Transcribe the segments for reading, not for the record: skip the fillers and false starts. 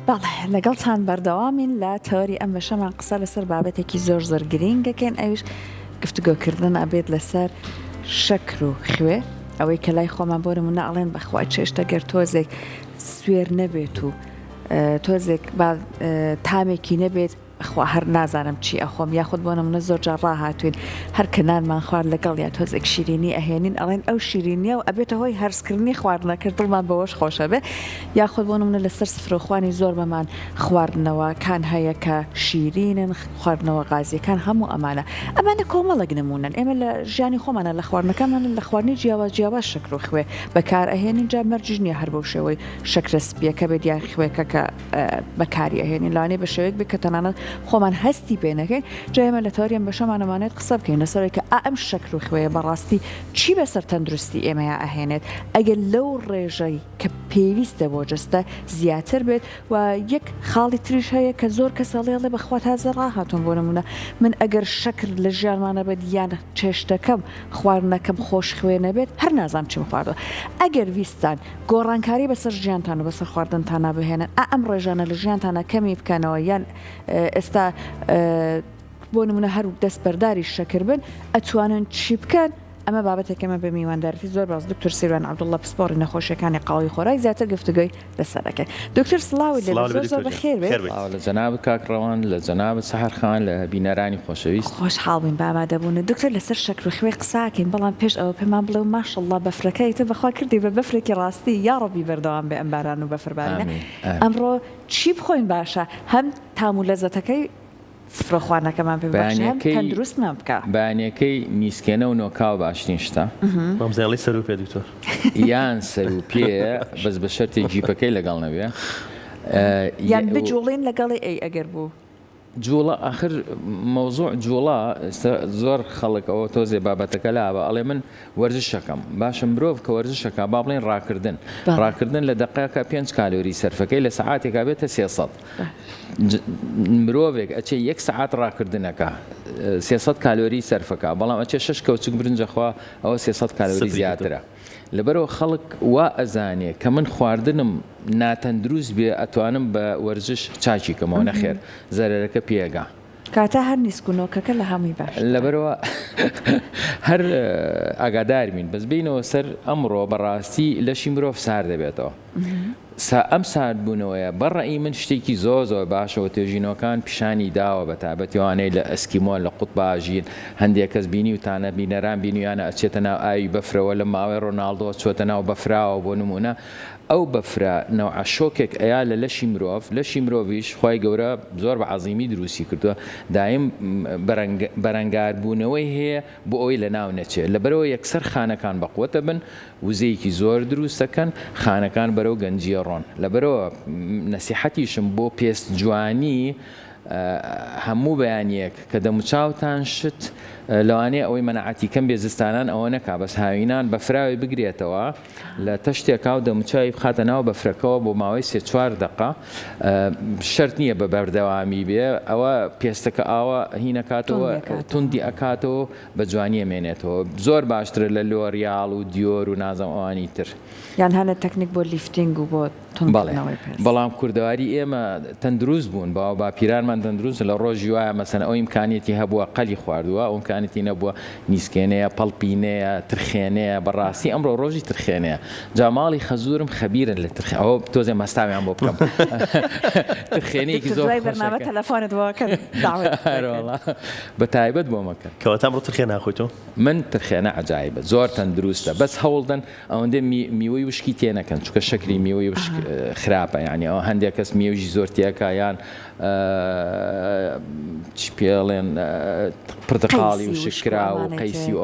بەڵێ لەگەڵتان بەردەوامین لە تەوەری ئەم بەشەمان قسە لەسەر بابەتێکی زۆر گرینگەکەن ئەویش گفتوگۆکردن ئەبێت لەسەر شەکر و خوێ ئەوەی کە لای خۆمان بۆ نمونە ئەڵێن بەخوای چێشتە گەر تۆزێک سوێر نەبێت و تۆزێک تامێکی نەبێت خوا هەر نازانم چی ئەخۆم یاخود بۆ نمونە زۆر جار ڕاهاتوین هەر کەنانمان خوارد لەگەڵ یا تۆزێک شیرینی ئەهێنین ئەڵێن ئەو شیرینیە و ئەبێتە هۆی هەرسکردنی خواردنەکرد دڵمان بەوەش خۆشە بێ یاخود بۆ نمونە لەسەر سفرۆخوانی زۆر بەمان خواردنەوە کان هەیە کە شیرینن خواردنەوە غازیەکان هەموو ئەمانە کۆمەڵک نمونن ئێمە لە ژیانی خۆمانە لە خواردنەکەمان لە خواردنی جیاواز شەکر و خوێ بەکار ئەهێنین جا مەرجش نییە هەر بەو شێوەی شەکرە سپیەکە بێت یا خوێکە کە بەکاری ئەهێنین لەوانەیە بە شێوەیەک بێت کە تەنانەت خۆمان هەستی پێنەکەین جایمە لە تاریان بەشەمانەمانێت قسە بکەین لەسەرەوەی کە ئەم شەکر و خوێ بەڕاستی چی بەسەر تەندروستی ئێمەیە ئەهێنێت ئەگەر لەو ڕێژەی کە پێویستە بۆ جستە زیاتر بێت و یەک خاڵی تریش هەیە کە زۆر کەسەڵێڵێ بەخوا تازە ڕاهاتون بۆ نمونە من ئەگەر شەکر لە ژیانمانە بێت یان چێشتەکەم خواردنەکەم خۆش خوێ نەبێت هەر نازام چی بخواردەوە ئەگەر ویستان گۆڕانکاری بەسەر ژیانتان و بەسەر خواردنتانە بهێنن ئەم ڕێژانە لە ژیانتانە کەمی بکەنەوە یان ئێستا بۆ نمونە هەر دەست بەرداری شەکر بن ئەتوانن چی بکەن ئەمە بابەتێکەمە بە میواندارەتی زۆر باز دکتۆر سیروان عەبدوڵڵا پسپۆڕی نەخۆشیەکانی قاڵی خۆراک زیاتر گفتوگۆی لەسەرەکەی دکتۆر سڵاوی زۆر بەخێر بێت لە جەناب کاکڕەوان لە جەناب سەحەرخان لە بینەرانی خۆشەویست خۆشحاڵ بووین بە ئامادەبوون دکتۆر لەسەر شەکر و خوێ قساکەین بەڵام پێش ئەوە پێمان بڵێ و ماشەڵڵا بەفرەکەی تە بەخوا کردی بە بەفرێکی ڕاستی یا ڕەبی بەردەوام بێ ئەم باران و بەفربارینە ئەمڕۆ چی بخۆین باشە هەم تام و لەزەتەکەی سفرۆخواردنەکەمان پێ باشە تەندروستمان بکە بەیانیەکەی میسکێنە و نۆکاو باشترین شتە مامزێڵی سەر و پێ دکتۆر یان سەر و پێ بەس بە شەرتی جیپەکەی لەگەڵ نەبێ یان بجوڵین لەگەڵی ئەگەر بوو جوڵە آخر مەوزوع جوڵە زۆر خەڵک ئەوە تۆزێ بابەتەکە لابە ئەڵێ من وەرزشەکەم باشم مرۆڤ کە وەرزشەکە با بڵێن ڕاکردن لە دقیقەکە 5 کالۆری سەرفەکەی لە سەعاتێکا بێتە 300 مرۆڤێک ئەچێ 1 سەعات ڕاکردنەکە 300 کالۆری سەرفەکە بەڵام ئەچێ 6 کەوچک برنجەخوا ئەوە 300 کالۆری زیاترە لەبەرەوە خەڵک وا ئەزانێ کە من خواردنم ناتەندروست بێ ئەتوانم بە وەرزش چاکی کەمەوە نەخێر زەرەرەکە پێگا کاتە هەر نیسکونۆکەکە لە هەمووی باش لەبەرەوە هەر ئاگادارمین بەس بینەوە سەر ئەمڕۆ بەڕاستی لەشی مرۆڤ سار دەبێتەوە ئەم ساردبوونەوەیە بەڕێی من شتێکی زۆر باشەوە توێژینەوەکان پیشانی داوە بە تایبەتیوانەی لە ئەسکیمۆ لە قوتباژین هەندێک کەس بینی و تانە بینەران بینیانە ئەچێتە ناو ئاوی بەفرەوە لە ماوەی ڕۆناڵدۆ چۆتە ناو بەفراوە بۆ نمونە ئەو بەفرە نەوع شۆکێک ئەیا لە لەشی مرۆڤیش خی گەورە زۆر بە عەزیمی دروستی کردووە دایم بەرەنگاربوونەوەی هەیە بۆ ئەوی لە ناو نەچێت لەبەرەوە یەکسەر خانەکان بەقوتە بن وزەیەکی زۆر دروستەکەن خانەکان بەرەو گەنجیە ڕۆن لەبەرەوە نەسیحەتیشم بۆ پێست جوانی هەموو بەیانیەک کە دەموچاوتان شت لەوانەیە ئەوەی مەنەعەتی کەم بێزستانان ئەوە نەکا بەس هاوینان بەفراوی بگرێتەوە لە تەشتێکا و دەموچاوی بخاتە ناو بەفرەکەەوە بۆ ماوەی 3-4 دقە شەرت نییە بە بەردەوامی بێ ئەوە پێستەکە ئاوە هینەکاتەوە توندی ئەکاتەوە بە جوانی ئەمێنێتەوە زۆر باشترە لە لۆریاڵ و دیۆر و نازەم ئەوانی تر یان هەنە تەکنیک بۆ لیفتینگ و بۆ بەڵام کوردەواری ئێمە تەندروست بوون با پیرانمان تەندروست لە ڕۆژی وایە مەسەن ئەو ئیمکانیەتی هەبووە قەلی خواردووە ئەو ئیمکانیەتی نەبووە نیسکێنەیە پەڵپینەیە ترخێنەیە بەڕاستی ئەمڕۆ ڕۆژی ترخێنەیە جاماڵی خەزورم خەبیرن لە ترخێ ئەوە تۆزێ مەستاویان بۆ بکەم ترخێنەیەکی زۆر بەرنامە تەلەفۆنت بۆکەن بە تایبەت بۆ مەکە کەواتە ئەمڕۆ ترخێ ناخۆیتەوە من ترخێنە عەجایبە زۆر تەندروستە بەس هەوڵدەن ئەوەندە میوەی وشکی تێنەکەن چونکە شەکری میوەی وشک خراپە یعنی ئەو هەندێک کەس میوەژی زۆر تێکە یان چی پێڵێن پرتقاڵی و شکرا و قەیسی و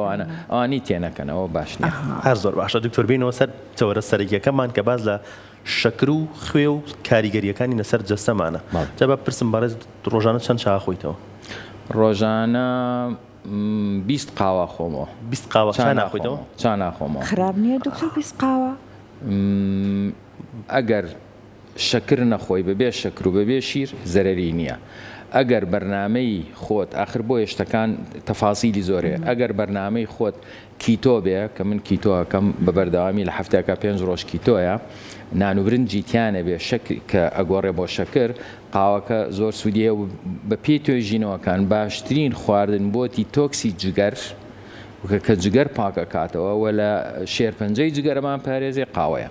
ئەوانی تێنەکەنەوە باش نییە هەر زۆر باشە دکتۆر بینەوە سەر چەوەرە سەرەکیەکەمان کە باز لە شەکر و خوێ و کاریگەریەکانی لەسەر جەستەمانە جا بە پرسم بەڕێز ڕۆژانە چەند چا خۆیتەوە ڕۆژانە 20 قاوە خۆمەوە 20 قاوە چا ناخۆیتەوە چا ناخۆمەوە خراپ نییە دکتۆر 20 قاوە ئەگەر شەکر نەخۆی بەبێ شەکر و بەبێ شیر زەرەری نییە. ئەگەر بەرنامەی خۆت ئاخر بۆ شتەکان تەفاسیلی زۆرێ ئەگەر بەرنامەی خۆت کیتۆ بێ کە من کیتۆەکەم بە بەردەوامی لە هەفتەکە 5 ڕۆژ کیتۆیە نان و برنجی تیانە بێ کە ئەگۆڕێ بۆ شەکر قاوەکە زۆر سوودیە و بە پێی توێژینەوەکان باشترین خواردن بۆتی تۆکسی جگەر کە جگەر پاکەکاتەوە وە لە شێرپەنجەی جگەرەمان پارێزێ قاوەیە.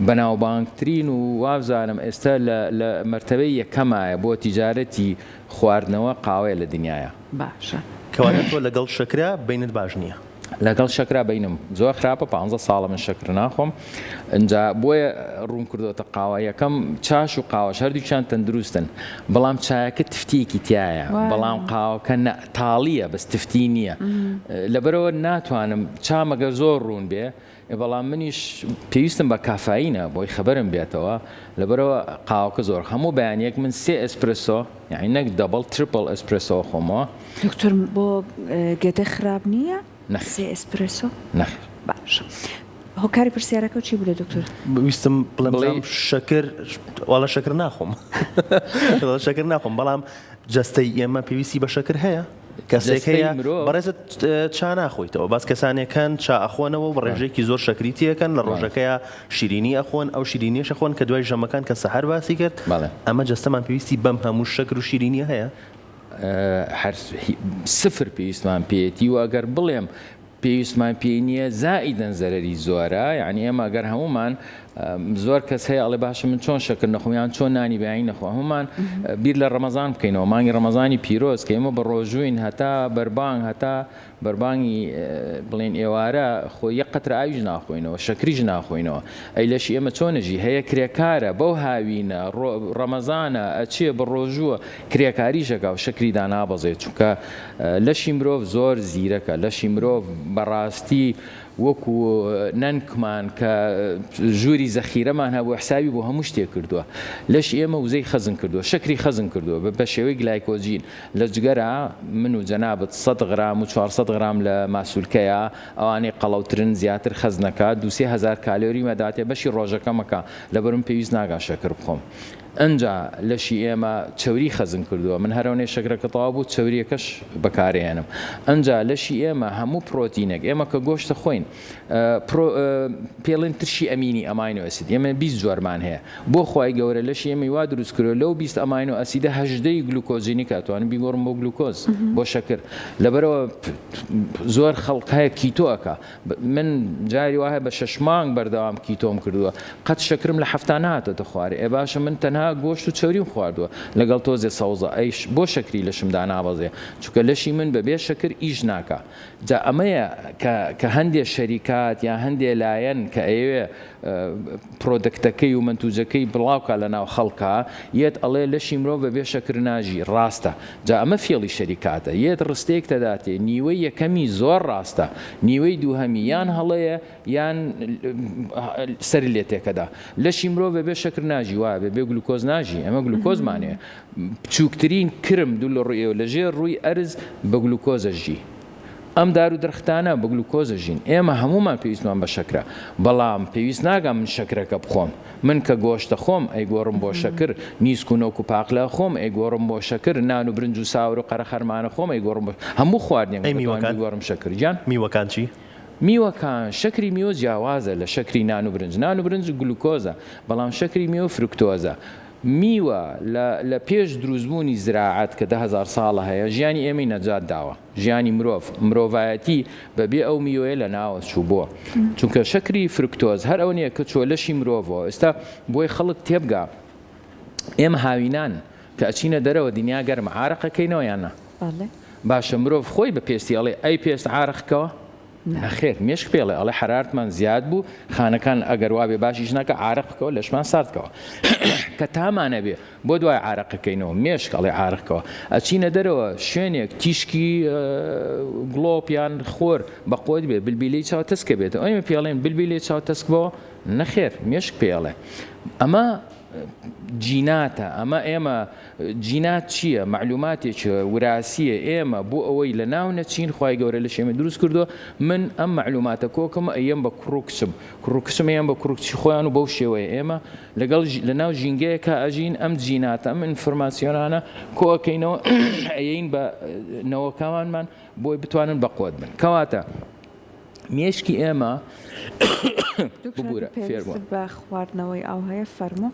بەناوبانگترین و وابزانم ئێستا لە مەرتەبەی یەکەمایە بۆ تیجارەتی خواردنەوە قاوەیە لە دنیاە. باشە کەواتە تۆ لەگەڵ شەکرا بینت باش نییە. لەگەڵ شەکرا بینم زۆر خراپە 15 ساڵە من شەکر ناخۆم ئەجا بۆیە ڕوون کردوتە قاوە یەکەم چاش و قاوەش هەردووچیان تەندروستن بەڵام چایەکە تفتیەکی تایە بەڵام قاوەکە تاڵیە بەس تفتی نییە لەبەرەوە ناتوانم چامەگە زۆر ڕوون بێ بەڵام منیش پێویستم بە کافاینە بۆی خەبەرم بێتەوە لەبەرەوە قاوەکە زۆر هەموو بەیانیەک من 3 ئەسپرسۆ یعنی نەک دەبڵ تریپل ئەسپرسۆ خۆمەوە. دکتۆر بۆ گێدە خراپ نییە؟ نەخ 3 ئەسپرسۆ؟ نەخ. باشە. هۆکاری پرسیارەکە چی بوو دکتۆر؟ ویستم بڵێم شەکر وڵا شەکر ناخۆم شەکر ناخۆم بەڵام جەستەی ئێمە پێویستی بە شەکر هەیە کەسێک هەیە بەڕێزت چا ناخۆیتەوە باس کەسانێکان چا ئەخۆنەوە بە ڕێژێکی زۆر شەکریتیەکەن لە ڕۆژەکەیە شیرینی ئەخۆن ئەو شیرینیش ئەخۆن کە دوای ژەمەکان کە سەحەر باسی کرد ئەمە جەستەمان پێویستی بەم هەموو شەکر و شیرینی هەیە سفر پێویستمان پێێتی و ئەگەر بڵێم پێویستمان پێی نییە زائیدەن زەرەری زۆرە یعنی ئێمە ئەگەر هەمومان زۆر کەس هەیە ئەڵێ باشە من چۆن شەکر نەخۆمیان چۆن نانی بەیانی نەخۆ هەمومان بیر لە ڕەمەزان بکەینەوە مانگی ڕەمەزانی پیرۆز کە ئێمە بە ڕۆژوین هەتا بەربانگ هەتا بەربانگی بڵێن ئێوارە خۆ یەک قەترە ئاویش ناخۆینەوە شەکریش ناخۆینەوە ئەی لەشی ئێمە چۆنەژی هەیە کرێکارە بەو هاوینە ڕەمەزانە ئەچێ بە ڕۆژووە کرێکاریشەکە و شەکری دانابەزێت چونکە لەشی مرۆڤ زۆر زیرەکە لەشی مرۆڤ بەڕاستی وەکو نەنکمان کە ژووری زەخیرەمان هەبوو حسابی بۆ هەموو شتێک کردووە لەش ئێمە وزەی خەزن کردووە شەکری خەزن کردووە بە شێوەی گلایکۆجین لە جگەرە من و جەنابەت 100 غرام و 400 غرام لە ماسوولکەیە ئەوانەی قەڵەوترن زیاتر خەزنەکە 2,000 کالۆری مەداتێ بەشی ڕۆژەکەمەکە لەبەرم پێویست ناگا شەکر بخۆم. ئەنجا لەشی ئێمە چەوری خەزن کردووە من هەرەونێ شەکرەکە تەواو بوو چەوریەکەش بەکارێنم ئەنجا لەشی ئێمە هەموو پرۆتینێک ئێمە کە گۆشتە خۆین پێڵێن ترشی ئەمینی ئەماینۆ ئەسید ئێمە 20 جۆرمان هەیە بۆ خی گەورە لەشی ئێمە وا دروست کردو لەو 20 ئەماینۆ ئەسیدە 18 گلوکۆزینی کاتوانم بیگۆڕم بۆ گلوکۆز بۆ شەکر لەبەرەوە زۆر خەڵقایە کیتۆەکە من جاری وایە بە 6 مانگ بەردەوام کیتۆم کردووە قەت شەکرم لە هەفتە نهاتۆتە خوارێ ئێ باشە من تەنها گۆشت و چەوریم خواردووە لەگەڵ تۆزێ سەوزە ئەیش بۆ شەکری لەشمدا نابەزێ چونکە لەشی من بەبێ شەکر ئیش ناکە جا ئەمەیە کە هەندێک شەریکات یا هەندێک لایەن کە ئەوێ پرۆدەکتەکەی و منتوجەکەی بڵاوکە لە ناو خەڵکە یەت ئەڵێ لەشی مرۆڤ بەبێ شەکر ناژی ڕاستە جا ئەمە فێڵی شەریکاتە یەت ڕستەیەک تەداتێ نیوەی یەکەمی زۆر ڕاستە نیوەی دووهەمی یان هەڵەیە یان سەر لێ تێکەدا لەشی مرۆڤ بەبێ شەکر ناژی وایە بەبێ گلوکۆز ناژی ئەمە گلوکۆزمانەیە بچووکترین کرم دوو لە ڕوویەوە لەژێر ڕووی ئەرز بە گلوکۆزەژی ئەم دار و درختانە بە گلوکۆزەژین ئێمە هەمومان پێویستمان بە شەکرە بەڵام پێویست ناگەم من شەکرەکە بخۆم من کە گۆشتە خۆم ئەیگۆڕم بۆ شەکر نیسک و نۆک و پاقلە خۆم ئەیگۆڕم بۆ شەکر نان و برنج و ساور و قەرە خەرمانە خۆم ئەیگۆڕم بۆ هەموو خواردنێک گۆڕم شەکر گیان میوەکان چی؟ میوەکان شەکری میوە جیاوازە لە شەکری نان و برنج گلوکۆزە بەڵام شەکری میوە فرکتۆزە میوە لە پێش دروستبوونی زراعەت کە 10,000 ساڵە هەیە ژیانی ئێمەی نەجات داوە ژیانی مرۆڤایەتی بەبێ ئەو میوەیە لە ناوە چوو بووە چونکە شەکری فرکتۆز هەر ئەو نییە کە چۆ لەشی مرۆڤەوە ئێستا بۆی خەڵک تێبگا ئێمە هاوینان کە ئەچینە دەرەوە دنیا گەرمە عارەقەکەینەوە یاننا باشە مرۆڤ خۆی بە پێستی ئەڵێ ئەی پێست عارەقکەوە نەخێر مێشک پێڵێ ئەڵێ حرارتمان زیاد بوو خانەکان ئەگەر وابێ باشیش ناکە عارق بکەوە لەشمان ساردکەوە کە تامانە بێ بۆ دوای عارقەکەینەوە مێشک ئەڵێ عارقەوە ئەچینە دەرەوە شوێنێک تیشکی گڵۆپیان خۆر بە قۆت بێ بلبیلەی چاو تەسکە بێت ئەومە پێڵێن بلبیلێ چاو تەسک بەوە نەخێر مێشک پێڵێ ئەمە جیناتە ئەمە ئێمە جینات چییە معلوماتێک وراسیە ئێمە بۆ ئەوەی لە ناو نەچین خی گەورە لە شێمە دروست کردو من ئەم معلوماتە کۆکەمە ئەم بە کوڕکسم ئێم بە کوڕکچی خۆیان و بەو شێوەیە ئێمە لەگەڵ لە ناو ژینگەیەکە ئەژین ئەم جیناتە ئەم ئینفۆرماسیۆنانە کۆکەینەوە ئەین بە نەوەکانمان بۆی بتوانن بەقوت بن کەواتە مێشکی ئێمە ببوورە فێربووە بە خواردنەوەی ئەو هەیە فەرموو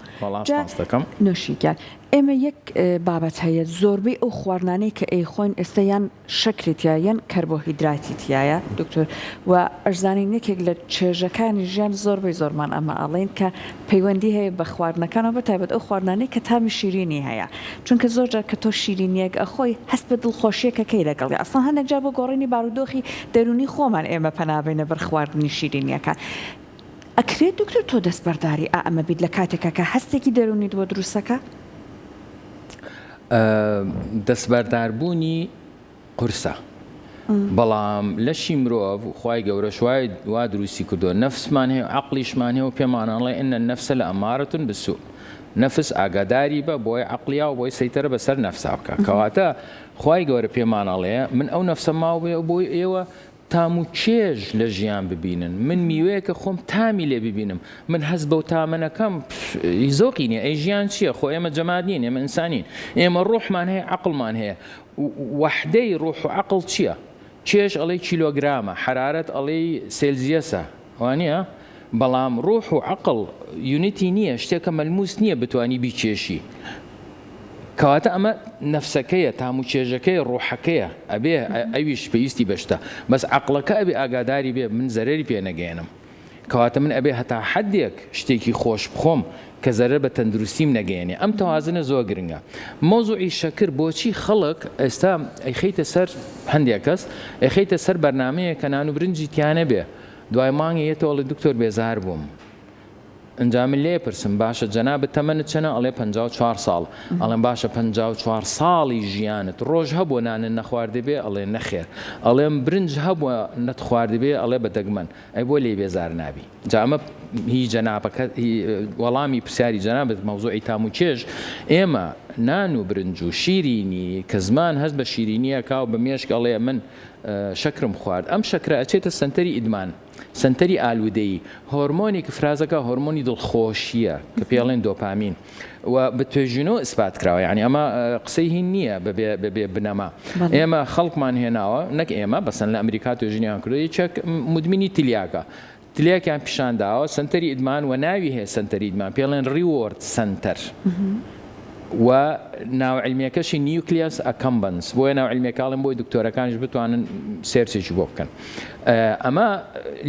دەکەم نوشیگەر ئێمە یەک بابەت هەیە زۆربەی ئەو خواردنانەی کە ئەی خۆین ئێستا یان شەکرێتیە یان کەربۆهیدراتیتیایە دکتۆر و ئەرزانین یەکێک لە چێژەکانی ژیان زۆربەی زۆرمان ئەمە ئەڵێن کە پەیوەندی هەیە بە خواردنەکانەوە بەتایبەت ئەو خواردنانەی کە تامی شیرینی هەیە چونکە زۆرجار کە تۆ شیرینیەک ئەخۆی هەست بە دڵخۆشیەکەکەی لەگەڵی ئەسڵان هەندێک جار بۆ گۆڕینی بارودۆخی دەرونی خۆمان ئێمە پەنابێنە بەر خواردنی شیرینیەکە ئەکرێت دکتۆر تۆ دەستبەرداری ئەمە بیت لە کاتێکە کە هەستێکی دەرونیت بۆ دروستەکە دەستبەرداربوونی قورسە بەڵام لەشی مرۆڤ خی گەورە شوای وا دروستی کردو نەفسمان هەیە عقلیشمان هەیە و پێمانەڵێ ئینە نەفسە لە ئەمارەتون بسوو نەفس ئاگاداری بە بۆی عقلیا و بۆی سەیتەرە بەسەر نەفسا بکە کەواتە خی گەورە پێمانەڵەیە من ئەو نەفسە ماوێ بۆی ئێوە تام و چێژ لە ژیان ببینن من میوەیەکە خۆم تامی لێ ببینم من هەست بەو تامەنەکەم زۆقی نیە ئەی ژیان چییە خۆ ئێمە جەمادین ئێمە ئینسانین ئێمە ڕۆحمان هەیە عقلمان هەیە وەحدەی ڕۆح و عقل چییە چێژ ئەڵێ کیلۆگرامە حرارەت ئەڵێ سێلزیەسە وانە بەڵام ڕۆح و عقل یونیتی نییە شتێکە مەلموس نییە بتانی بیکێشی کەواتە ئەمە نەفسەکەیە تام و چێژەکەی ڕۆحەکەیە ئەبێ ئەویش پێویستی بەشتە بەس عقلەکە ئەبێ ئاگاداری بێ من زەرری پێ نەگەێنم کەواتە من ئەبێ هەتا حەدێک شتێکی خۆش بخۆم کە زەرر بە تەندروستیم نەگەێنێ ئەم تەوازنە زۆر گرنگە مۆزوعی شەکر بۆچی خەڵک ئێستا ئەیخەیتە سەر هەندێک کەس ئەیخەیتە سەر بەرنامەیە کە نان و برنجی تیانە بێ دوای مانگێتەوەڵی دکتۆر بێزار بووم ئەنجامی لێ پرسم باشە جەنابەت تەمەنت چەنە ئەڵێ 54 ساڵ ئەڵێم باشە 54 ساڵی ژیانت ڕۆژ هەبووە نانت نەخواردی بێ ئەڵێ نەخێر ئەڵێم برنج هەبووە نەتخواردی بێ ئەڵێ بە دەگمەن ئەی بۆ لێ بێزار نابی جا ئەمە هی جەنابەکە وەڵامی پرسیاری جەنابەت مەوزوعی تام و چێژ ئێمە نان و برنج و شیرینی کە زمان هەست بە شیرینیە کا و بە مێشک ئەڵێ من شەکرم خوارد ئەم شەکرە ئەچێتە سنتەری ئیدمان سنتەری ئالوودەیی هۆرمۆنی کە فرازەکە هۆرمۆنی دڵخۆشیە کە پێڵێن دۆپامین و بە توێژینەوە ئیسپات کراوە یعنی ئەمە قسەی هین نییە بەبێ بنەما ئێمە خەڵکمان هێناوە نەک ئێمە بەسەن لە ئەمریکا توێژینیان کردی چەک مدمینی تلیاکە تلیاکیان پیشانداوە سنتەری ئیدمان و ناوی هەیە سنتەری ئیدمان پێڵێن ریوارد سنتەر و ناوعلمیەکەشی نیوکلیاس ئەکەمبنس بۆیە ناوعلمیەکاڵم بۆی دکتۆرەکانش بتوانن سێرچێکی بۆ بکەن ئەمە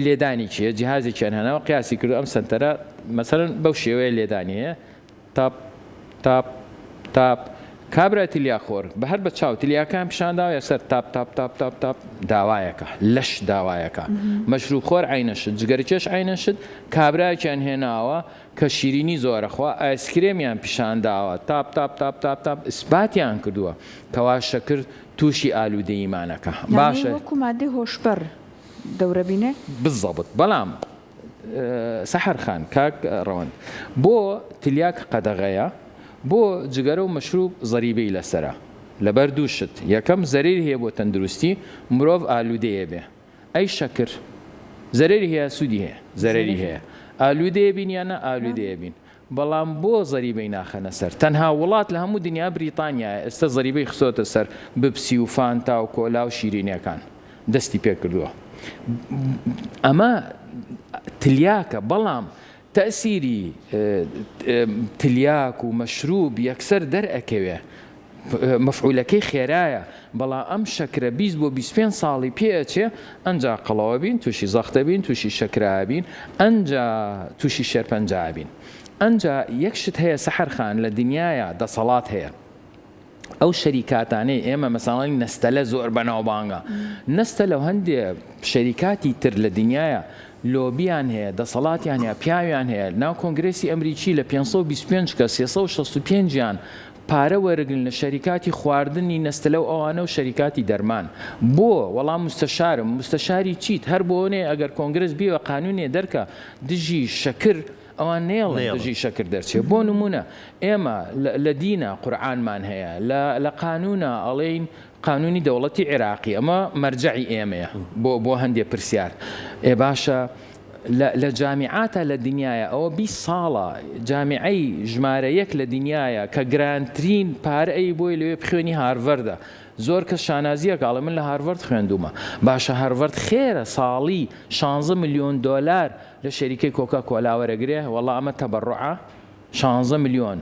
لێدانی چیە جیهازێکیان هەناوە قیاسی کردو ئەم سنتەرە مەسەرەن بەو شێوەیە لێدانیەیە تاپ تاپ تاپ کابرا تلیاخۆر بە هەر بە چاو تلیاکان پیشانداوە یەکسەر تاپ تاپ تاپ تاپ تاپ داوایەکە لەش داوایەکە مەشروبخۆر عینەشت جگەرچێش عینەشت کابراکیان هێناوە کە شیرینی زۆرەخوا ئایسکرێمیان پیشانداوە تاپ تاپ تاپ تاپ تاپ ئیسباتیان کردووە کەوا شەکر تووشی ئالوودەییمانەکە باشە وەکو مادەی هۆشبەر دەورەبینێ بزەبت بەڵام سەحەرخان کاک ڕەوەند بۆ تلیاک قەدەغەیە بۆ جگەرە و مەشروب زەریبەی لەسرە لەبەر دووشت یەکەم زەرری هەیە بۆ تەندروستی مرۆڤ ئالوودەیە بێ ئەی شەکر زەرری هەیە سوودی هەیە زەرری هەیە ئالوودەیە بین یانە ئالوودەیە بین بەڵام بۆ زەریبەی ناخەنە سەر تەنها وڵات لە هەموو دنیا بریتانیایە ئێستا زەریبەی خسۆتە سەر بپسی و فانتا و کۆلا و شیرینیەکان دەستی پێ کردووە ئەمە تلیاکە بەڵام تەسیری تلیاک و مەشروب یەکسەر دەرئەکەوێ مەفعولەکەی خێرایە بەڵام ئەم شەکرە 20 بۆ 25 ساڵی پێچێ ئەنجا قەڵەوە بین تووشی زەختە بین تووشی شەکرا بین ئەنجا تووشی شێرپەنجا بین ئەنجا یەک شت هەیە سەحەرخان لە دنیاە دەسەڵات هەیە ئەو شەریکاتانەی ئێمە مەساڵی نەستەلە زۆر بەناوبانگە نەستە لەو هەندێک شەریکاتی تر لە دنیاە لۆبیان هەیە دەسەڵاتیان هەیە پیاویان هەیە ناو کۆنگرێسی ئەمریکی لە 525 کە 365یان پارە وەرگن لە شەریکاتی خواردنی نەستەلە و ئەوانە و شەریکاتی دەرمان بۆ وەڵام مستەشارم مستەشاری چیت هەر بۆنێ ئەگەر کۆنگرس بیوە قانونێ دەرکە دژی شەکر ئەوان نێڵن دژی شەکر دەرچێت بۆ نمونە ئێمە لە دینە قورعانمان هەیە لە قانونە ئەڵێین قانونی دەوڵەتی عێراقی ئەمە مەرجعی ئێمەیە بۆ هەندێک پرسیار باشە لە جامیعاتە لە دنیاە ئەوە 20 ساڵە جامیعەی ژمارە یەک لە دنیاە کە گرانترین پارەی بۆی لەوێ بخوێنی هارڤەردە زۆر کەس شانازیە کاڵە من لە هارڤەرد خوێندومە باشە هارڤەرد خێرە ساڵی 16 ملیۆن دۆلار لە شەریکەی کۆکا کۆلاوەرەگرێ وەڵا ئەمە تەبەڕوعە 16 ملیۆن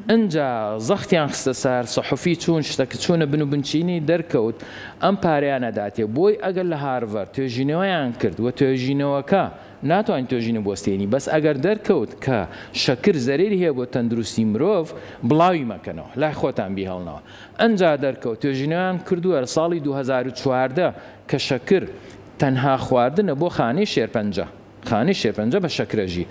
ئەجا زەختیان خستە سەر سەحوفی چوون شتەکە چوونە بن و بنچینی دەرکەوت ئەم پارەیانەداتێ بۆی ئەگەر لە هارڤەرد توێژینەوەیان کرد و توێژینەوەکە ناتوانین توێژینە بۆستێنی بەس ئەگەر دەرکەوت کە شەکر زەرێری هەیە بۆ تەندروستی مرۆڤ بڵاوی مەکەنەوە لای خۆتان بیهەڵنەوە ئەنجا دەرکەوت توێژینەوەیان کردووە ساڵی 2014 کە شەکر تەنها خواردنە بۆ خانەی شێرپەنجە خانەی شێرپەنجە بە شەکرەژی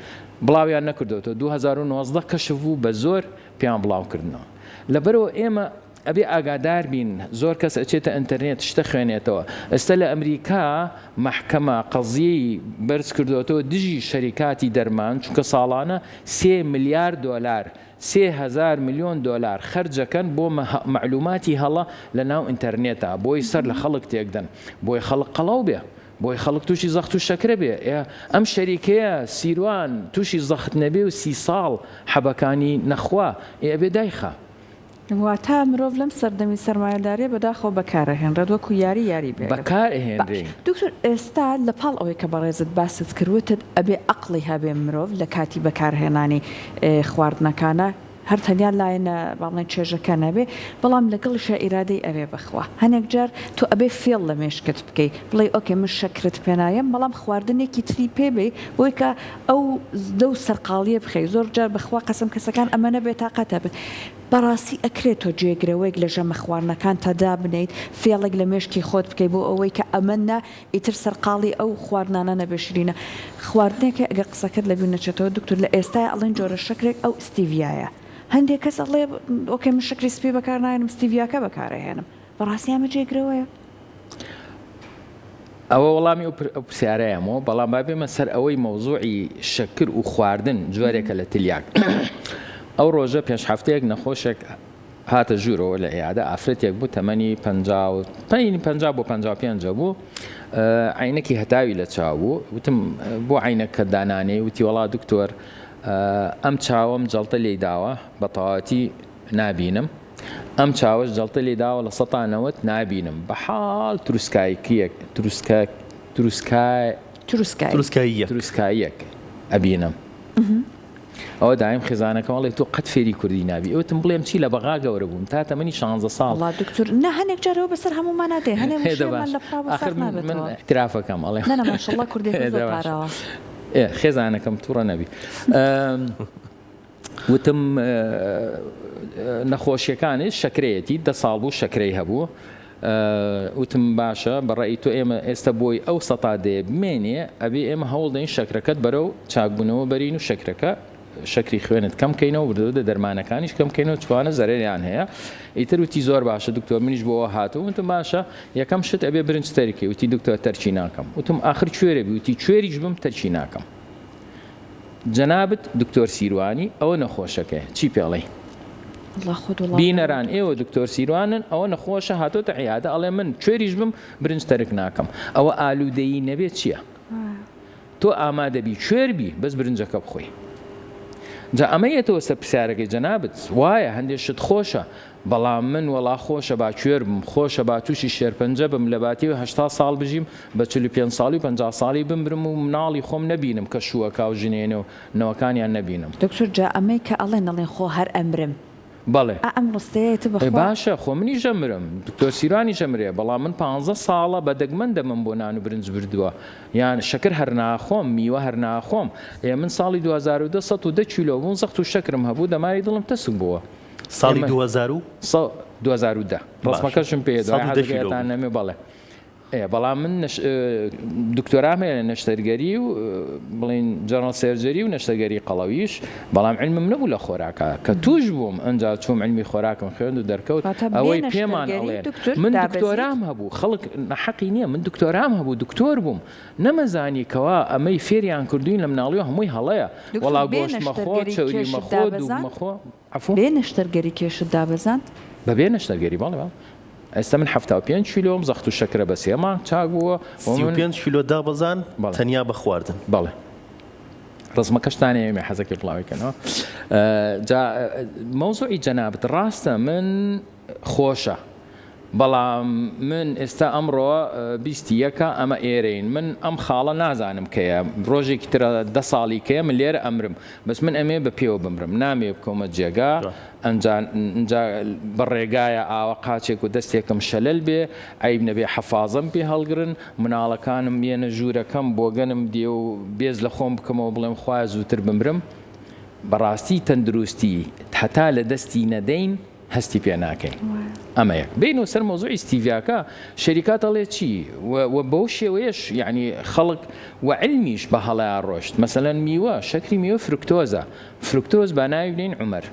بڵاویان نەکردوەوە 2019 کەشف بوو بە زۆر پیان بڵاوکردنەوە لەبەرەوە ئێمە ئەبێ ئاگادار بین زۆر کەس ئەچێتە ئینتەرنێت شتە خوێنێتەوە ئێستا لە ئەمریکا محکەمە قەزیەی بەرز کردوەوە دژی شەریکاتی دەرمان چونکە ساڵانە 3 ملیارد دۆلار 3,000 ملیۆن دۆلار خەرجەکەن بۆ معلوماتی هەڵە لە ناو ئینتەرنێتە بۆی سەر لە خەڵک تێکدەن بۆی خەڵک قەڵاو بێ بۆی خەڵک تووشی زەخت و شەکرە بێ ئەم شەریکەیە سیروان تووشی زەخت نەبێ و 30 ساڵ حەبەکانی نەخوا ئێبێ دایخە واتە مرۆڤ لەم سەردەمی سەرمایەدارێ بەداخەوە بەکارەهێنرێت وەکو یاری بێ بەکارهێنرێ دکتۆر ئێستا لە پاڵ ئەوەی کە بەڕێزت باست کردوتت ئەبێ عەقڵی هەبێ مرۆڤ لە کاتی بەکارهێنانی خواردنەکانە هەر تەنیا لایەنە باڵێن چێژەکە نەبێ بەڵام لەگەڵیشە ئیرادەی ئەوێ بخوا هەنێک جار تو ئەبێ فێڵ لە مێشکت بکەیت بڵێ ئۆکێ من شەکرت پێنایم بەڵام خواردنێکی تری پێ بێ بۆی کە ئەو دە و سەرقاڵیە بخەی زۆر جار بخوا قەسم کەسەکان ئەمە نەبێت تاقەتە بن بەڕاستی ئەکرێتەوە جێگرەوەیک لە ژەمە خواردنەکان تەدا بنیت فێڵێک لە مێشکی خۆت بکەیت بۆ ئەوەی کە ئەمەنا ئیتر سەرقاڵی ئەو خواردنانە نەبێشرینە خواردنێکە ئەگەر قسەکەت لەبییر نەچێتەوە دکتۆر لە ئێستا ئەڵێن جۆرە شەکرێک ئەو ئستیڤایە هەندێک کەس ئەڵێ ئۆکێ من شەکری سپی بەکار ناێنم ستیڤیاکە بەکارەهێنم بەڕاستی ئەمە جێگرەوەیە ئەوە وەڵامی ئەو پرسیارەیەمەوە بەڵام با بێمە سەر ئەوەی مەوزوعی شەکر و خواردن جوارێکە لە تلیاک ئەو ڕۆژە پێش هەفتەیەک نەخۆشێک هاتە ژوورەوە لە ئێعادە ئافرەتێک بوو تەمەنی 50 بۆ 55 بوو عینەکی هەتاوی لە چاو بوو وتم بۆ عینەکە دانانەی وتی وەڵا دکتۆر ئەم چاوەم جەڵتە لێی داوە بە تەواوەتی نابینم ئەم چاوەش جەڵتە لێی داوە لە 190 نابینم بە حاڵ تروسکاییەک ئەبینم ئەوە دایم خێزانەکەڵێ تۆ قەت فێری کوردی نابی ئەوتم بڵێم چی لە بەغا گەورە بووم تا تەمەنی 16 ساڵ دکتۆر نە هەنێک جارەوە بەسەر هەمومان نادێ من احترافەکەم ئەڵێ ماشەڵڵا کوردێک پاراوە خێزانەکەم تووڕە نەبی وتم نەخۆشیەکانی شەکرەیەتی 10 ساڵ بوو شەکرەی هەبوو وتم باشە بەڕێی تۆ ئێمە ئێستا بۆی ئەو سەتادەیە بمێنێ ئەبێ ئێمە هەوڵ دەین شەکرەکەت بەرەو چاکبوونەوە بەرین و شەکرەکە شەکری خوێنت کەم کەینەوە بردەوە دەرمانەکانیش کەم کەینەوە چوانە زەرێریان هەیە ئیتر وتی زۆر باشە دکتۆر منیش بۆەوە هاتوو وتم باشە یەکەم شت ئەبێ برنج تەرکێ وتی دکتۆر تەرچی ناکەم وتم آخر کوێرە بی وتی کوێریش بم تەرچی ناکەم جەنابەت دکتۆر سیروانی ئەوە نەخۆشەکە چی پێڵێ بینەران ئێوە دکتۆر سیروانن ئەوە نەخۆشە هاتۆتە عیادە ئەڵێ من کوێریش بم برنج تەرک ناکەم ئەوە ئالوودەیی نەبێت چییە تۆ ئامادەبی کوێربی بەس برنجەکە بخۆی جا ئەمەیەتەوە سەر پرسیارەکەی جەنابەت وایە هەندێک شت خۆشە بەڵام من وەڵا خۆشە با کوێر بم خۆشە با تووشی شێرپەنجە بم لە باتی 80 ساڵ بژیم بە 45 ساڵی 50 ساڵی بمبرم و مناڵی خۆم نەبینم کە شووەکە و ژنێنە و نەوەکانیان نەبینم دکتۆر جا ئەمەی کە ئەڵێن خۆ هەر ئەمرم بەڵێ ئەم ڕستەیەت باشە خۆ منی ژەمرم دکتۆر سیروانی ژەمرێ بەڵام من 15 ساڵە بە دەگمەندە من بۆ نان و برنج بردووە یان شەکر هەر ناخۆم میوە هەر ناخۆم من ساڵی 2002 110 کیلۆ بوون زەخت و شەکرم هەبوو دەماری دڵم تەسک بووە ساڵی 2010 ڕسمەکەشم پێ نەمێ بەڵێ بەڵام من دکتۆرام هەیە لە نەشتەرگەری و بڵین جەنەڕەل سێرجەری و نەشتەرگەری قەڵەویش، بەڵام علمم نەبوو لە خۆراکە کە توش بووم ئەنجا چووم علمی خۆراکم خوێند و دەرکەوت ئەوەی پێمان ئەڵێن من دکتۆرام هەبوو خەڵک حەقی نییە من دکتۆرام هەبوو دکتۆر بووم نەمەزانی کەوا ئەمەی فێریان کردوین لە مناڵیەوە هەمووی هەڵەیە وەڵا گۆشت مەخۆ چەوری مەخۆ دوو مەخۆ بێ نەشتەرگەری کێشت دابەزاند بەبێ نەشتەرگەری بەڵێ ئێستا من 75 کیلۆم زەخت و شەکرە بە سێمان چاک بووە 35 کیلۆ دابەزان تەنیا بە خواردن بەڵێ ڕزمەکەشتانێ حەزەکەی بڵاویکەنەوە مەوزوعی جەنابەت ڕاستە من خۆشە بەڵام من ئێستا ئەمڕۆ 21 ئەمە ئێرەین من ئەم خاڵە نازانم کەیە ڕۆژێکی ترە 10 ساڵی کەیە من لێرە ئەمرم بەس من ئەمێ بە پێوە بمرم نامێ بکۆمە جێگا ئەنجا بەڕێگایە ئاوە قاچێک و دەستێکم شەلل بێ عیب نەبێ حەفازم پێ هەڵگرن مناڵەکانم بێنە ژوورەکەم بۆگەنم دێ و بێز لە خۆم بکەمەوە بڵێم خوای زووتر بمرم بەڕاستی تەندروستی هەتا لە دەستی نەدەین هەستی پێ ناکەین ئەمە یەک بین و سەر مۆزوعی ئیسیڤیاکە شەریکات ئەڵێ چی و بەو شێوەیەش یعنی خەڵک و علمیش بە هەڵەیان ڕۆشت مەسەلەن میوە شەکری میوە فرکتۆزە فرکتۆز با ناوی بنین عومەر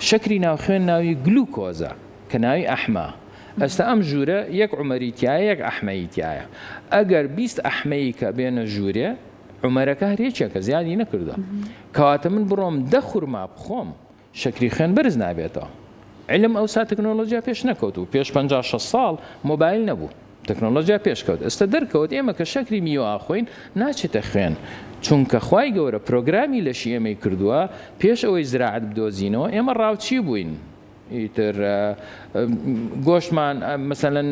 شەکری ناوخوێن ناوی گلوکۆزە کە ناوی ئەحما ئەستا ئەم ژوورە یەک عومەریتیایە یەک ئەحمەیتیایە ئەگەر 20 ئەحمەی کە بێنە ژوورێ عومەرەکە هەرێکێکە زیادی نەکردە کەواتە من بڕۆم 10 خورما بخۆم شەکری خوێن بەرز نابێتەوە علم ئەوسا تەکنۆلۆژیا پێش نەکەوت و پێش 56 ساڵ مۆبایل نەبوو تەکنۆلۆژیا پێشکەوت ئێستا دەرکەوت ئێمە کە شەکری میوە ئاخۆین ناچێتە خوێن چونکە خوای گەورە پرۆگرامی لەشی ئێمەی کردووە پێش ئەوەی زراعەت بدۆزینەوە ئێمە ڕاوچی بووین ئیتر گۆشتمان مەسەلەن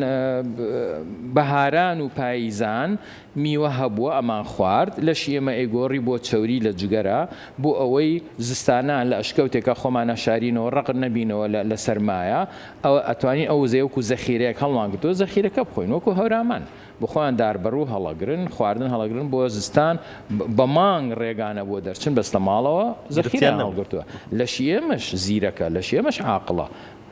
بەهاران و پاییزان میوە هەبووە ئەمان خوارد لەشی ئێمە ئەیگۆڕی بۆ چەوری لە جگەرە بۆ ئەوەی زستانان لە ئەشکەوتێکە خۆمانە شارینەوە ڕقت نەبینەوە لە سەرمایە ئەوە ئەتوانین ئەو زەیەک و زەخیرەیەک هەڵوان کردەوە زەخیرەکە بخۆین وەکو هەورامان بخۆیان داربەڕوو هەڵەگرن خواردن هەڵەگرن بۆ زستان بە مانگ ڕێگانە بۆ دەرچن بەستە ماڵەوە زەخیران هەڵگرتووە لەشی ئێمەش زیرەکە لەشی ئێمەش عاقڵە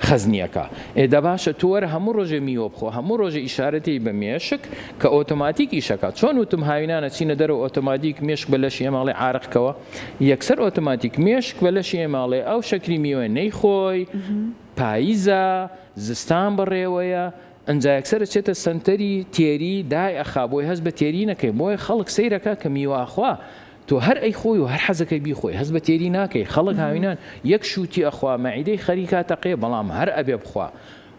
خەزنیەکە ئێدە باشە تووەرە هەموو ڕۆژێ میوە بخۆ هەموو ڕۆژێ ئیشارەتی بە مێشک کە ئۆتۆماتیک ئیشەکە چۆن وتم هاوینانە چینە دەرەوە ئۆتۆماتیک مێشک بە لەشی ئێماڵێ عارقکەوە یەکسەر ئۆتۆماتیک مێشک بە لەشی ئێماڵێ ئەو شەکری میوە نەیخۆی پاییزە زستان بەڕێوەیە ئەنجا یەکسەر چێتە سنتەری تێری دای ئەخا بۆی هەست بە تێری نەکەی بۆی خەڵک سەیرەکە کە میوەخوا تۆ هەر ئەی خۆی و هەر حەزەکەی بیخۆی هەست بە تێری ناکەی خەڵک هاوینان یەک شووتی ئەخوا مەعیدەی خەریکاتەقێ بەڵام هەر ئەبێ بخوا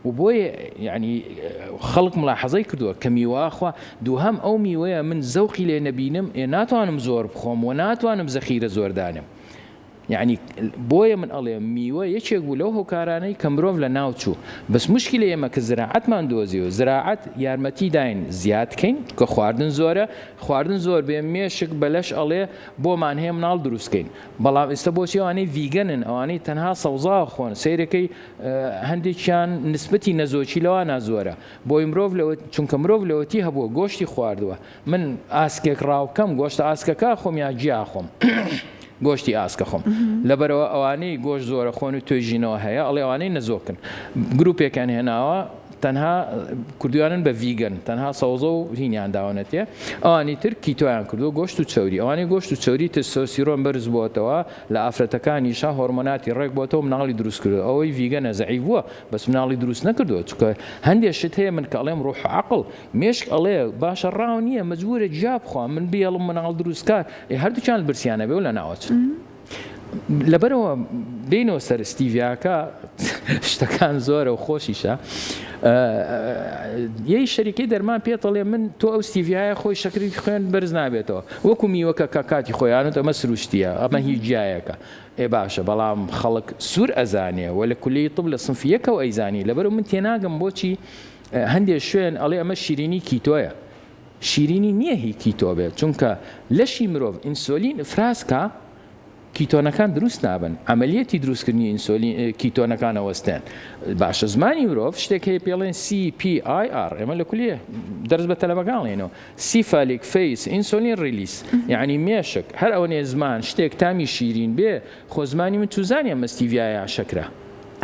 و بۆیە یعنی خەڵک ملاحەزەی کردووە کە میوەخوا دووهەم ئەو میوەیە من زەوقی لێ نەبینم ناتوانم زۆر بخۆم و ناتوانم زەخیرە زۆردانم یعنی بۆیە من ئەڵێ میوە یەکێک بوو لەو هۆکارانەی کە مرۆڤ لە ناوچوو بەس مشکلە ئێمە کە زراعەتمان دۆزیەوە زراعەت یارمەتی داین زیادکەین کە خواردن زۆرە خواردن زۆر بێ مێشک بەلەش ئەڵێ بۆمان هەیە مناڵ دروستکەین بەڵام ئێستا بۆچی ئەوانەی ڤیگەنن ئەوانەی تەنها سەوزا خۆن سەیرەکەی هەندێکیان نسبەتی نەزۆکی لەوانە زۆرە بۆی مرۆڤ چونکە مرۆڤ لەوەتی هەبووە گۆشتی خواردووە من ئاسکێک ڕاوکەم گۆشتە ئاسکەکە خۆم یا جیا خۆم گۆشتی ئاسکە خۆم لەبەرەوە ئەوانەی گۆشت زۆرە خۆن و توێژینەوە هەیە ئەڵێ ئەوانەی نەزۆکن گروپێکیان هێناوە تەنها کردویانن بە ڤیگەن تەنها سەوزە و هینیان داوانەتێ ئەوانی تر کیتۆیان کردو گۆشت و چەوری ئەوانی گۆشت و چەوری تستۆستیرۆن بەرز بووەتەوە لە ئافرەتەکانیشا هۆرمۆناتی ڕێک بۆتەوە مناڵی دروست کردو ئەوەی ڤیگەنە زەعیف بووە بەس مناڵی دروست نەکردووە چونکە هەندێک شت هەیە من کە ئەڵێم ڕوح و عەقڵ مێشک ئەڵێ باشە ڕاو نییە مەجبورە جیا بخوا من بیاڵم مناڵ دروستکە هەردووچیان برسیانە بێ و لە ناوەچن لەبەرەوە بینەوە سەر ئیسیڤیاکە شتەکان زۆرە و خۆشیشە یەی شەریکەی دەرمان پێتەڵێ من تۆ ئەو ئیسیڤیایە خۆی شەکری خوێن بەرز نابێتەوە وەکو میوەکە کە کاتی خۆیانت ئەمە سروشتیە ئەمە هیچ جایەکە باشە بەڵام خەڵک سوور ئەزانێ و لە کولی طب لە سنفیەکەوە ئەیزانی لەبەرەوە من تێناگەم بۆچی هەندێک شوێن ئەڵێ ئەمە شیرینی کیتۆیە شیرینی نییە هی کیتۆ بێت چونکە لەشی مرۆڤ ئینسۆلین ئفرازکە کیتۆنەکان دروست نابن ئەمەلیەتی دروستکردنی ئینسۆلین کیتۆنەکان ئەوەستێن باشە زمانی مرۆڤ شتێک هەیە پێڵێن CPIR ئێمە لە کولیە دەرس بە تەلەبەکانڵێنەوە سیفالیک فەیس ئینسۆلین ریلیس یعنی مێشک هەر ئەوەنێ زمان شتێک تامی شیرین بێ خۆ زمانی من توزانیە مەستیڤایە شەکرە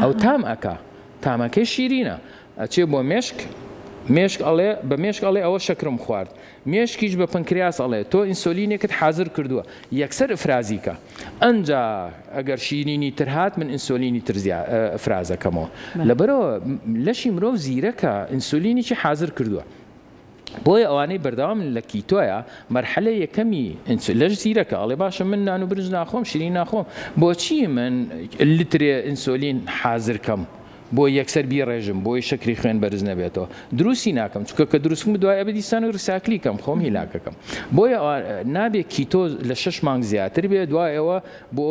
ئەو تام ئەکا تامەکەی شیرینە ئەچێ بۆ مێشک مێشک ئەڵێ بە مێشک ئەڵێ ئەوە شەکرم خوارد مێشکیش بە پنکریاس ئەڵێ تۆ ئینسۆلینێکت حازر کردووە یەکسەر ئفرازیکە ئەنجا ئەگەر شیرینی تر هات من ئینسۆلینی تر ئفرازەکەمەوە لەبەرەوە لەشی مرۆڤ زیرەکە ئینسۆلینیی حازر کردووە بۆیە ئەوانەی بەردەوام لە کیتۆیە مەرحلە یەکەمی لەش زیرەکە ئەڵێ باشە من نان و برنج ناخۆم شیرین ناخۆم بۆچی من لترێ ئینسۆلین حازرکەم بۆ یەکسەر بیڕێژم بۆی شەکری خوێن بەرز نەبێتەوە دروستی ناکەم چکە کە دروستم دوای ئەبدی سان و ڕساکلیکەم خۆم هیلاکەکەم بۆیە نابێت کیتۆ لە 6 مانگ زیاتر بێت دوایەوە بۆ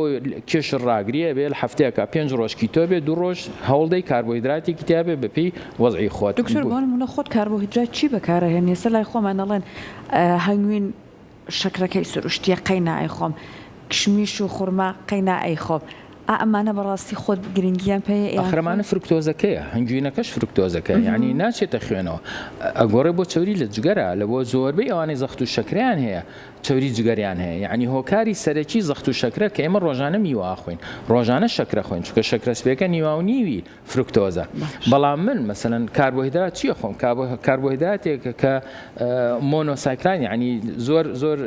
کێش ڕاگریە بێت هەفتەیەکە 5 ڕۆژ کیتۆ بێت 2 ڕۆژ هەوڵدەی کاربۆهیدراتی کتابێ بەپی وەزعی خۆت دکتۆر بۆنمونە خۆت کاربۆهیدرات چی بەکارەهێنێ سەلای خۆمان دەڵێن هەنگوین شەکرەکەی سروشتیە قەی نائیخۆم کشمیش و خورما قەی نائیخۆم ئەمانە بەڕاستی خۆت گرنگیان پێ ئەخرەمانە فرکتۆزەکەیە هەنگوینەکەش فرکتۆزەکە یعنی ناچێتە خوێنەوە ئەگۆڕێ بۆ چوری لە جگەرە لە بۆ زۆربەی ئەوانەی زەخت و شەکریان هەیە چوری جگەریان هەیە یعنی هۆکاری سەرەکی زەخت و شەکرە کە ئێمە ڕۆژانە میوە خوین ڕۆژانە شەکرە خوین چونکە شەکرە سپێکە نیوا و نیوی فرکتۆزە بەڵام من مەسەلەن کاربۆهیدرات چیە خۆم کاربۆهیدراتێکە کە مۆنۆساکران یعنی زۆر